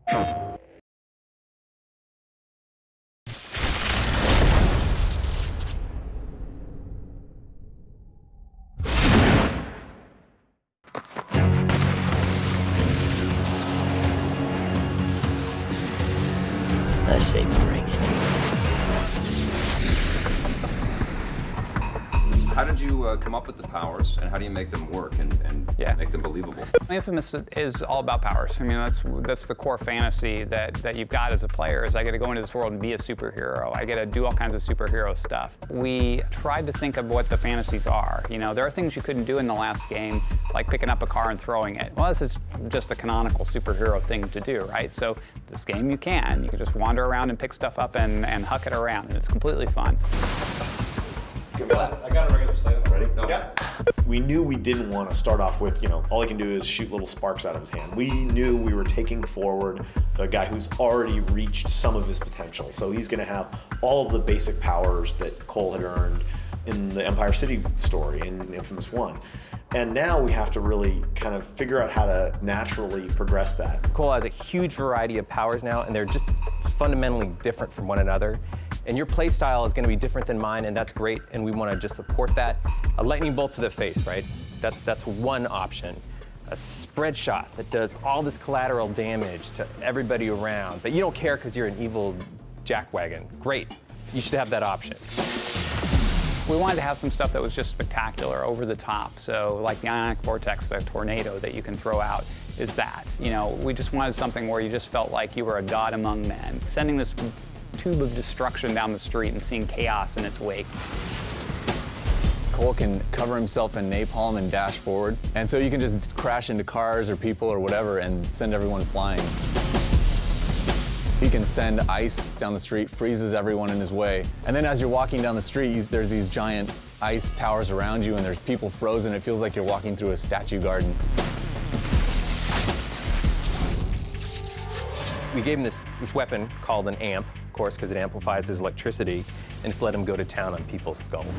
I say bring it. How did you come up with the powers, and how do you make them work and make them believable? Infamous is all about powers. I mean, that's the core fantasy that you've got as a player, is I get to go into this world and be a superhero. I get to do all kinds of superhero stuff. We tried to think of what the fantasies are. You know, there are things you couldn't do in the last game, like picking up a car and throwing it. Well, this is just a canonical superhero thing to do, right? So this game you can just wander around and pick stuff up and huck it around, and it's completely fun. I got a regular slate. Ready? No. Yeah. We knew we didn't want to start off with, all he can do is shoot little sparks out of his hand. We knew we were taking forward a guy who's already reached some of his potential. So he's going to have all of the basic powers that Cole had earned in the Empire City story in Infamous 1. And now we have to really kind of figure out how to naturally progress that. Cole has a huge variety of powers now, and they're just fundamentally different from one another. And your play style is going to be different than mine, and that's great, and we want to just support that. A lightning bolt to the face, right? That's one option. A spread shot that does all this collateral damage to everybody around, but you don't care because you're an evil jackwagon. Great. You should have that option. We wanted to have some stuff that was just spectacular, over the top. So like the ionic vortex, the tornado that you can throw out, is that. We just wanted something where you just felt like you were a god among men. Sending this tube of destruction down the street and seeing chaos in its wake. Cole can cover himself in napalm and dash forward. And so you can just crash into cars or people or whatever and send everyone flying. He can send ice down the street, freezes everyone in his way. And then as you're walking down the street, there's these giant ice towers around you and there's people frozen. It feels like you're walking through a statue garden. We gave him this weapon called an amp, of course, because it amplifies his electricity, and just let him go to town on people's skulls.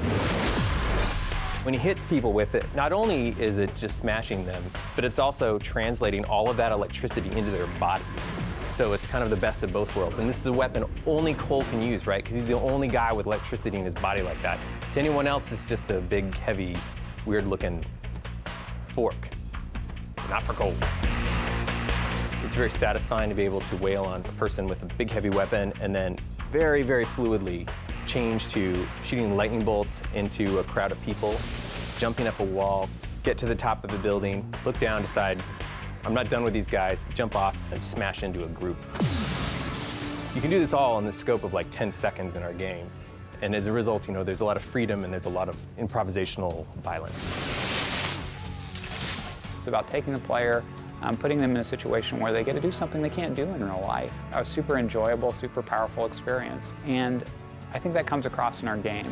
When he hits people with it, not only is it just smashing them, but it's also translating all of that electricity into their body. So it's kind of the best of both worlds. And this is a weapon only Cole can use, right? Because he's the only guy with electricity in his body like that. To anyone else, it's just a big, heavy, weird-looking fork. Not for Cole. It's very satisfying to be able to wail on a person with a big, heavy weapon and then very, very fluidly change to shooting lightning bolts into a crowd of people, jumping up a wall, get to the top of a building, look down, decide, I'm not done with these guys, jump off, and smash into a group. You can do this all in the scope of like 10 seconds in our game. And as a result, there's a lot of freedom and there's a lot of improvisational violence. It's about taking the player, putting them in a situation where they get to do something they can't do in real life. A super enjoyable, super powerful experience. And I think that comes across in our games.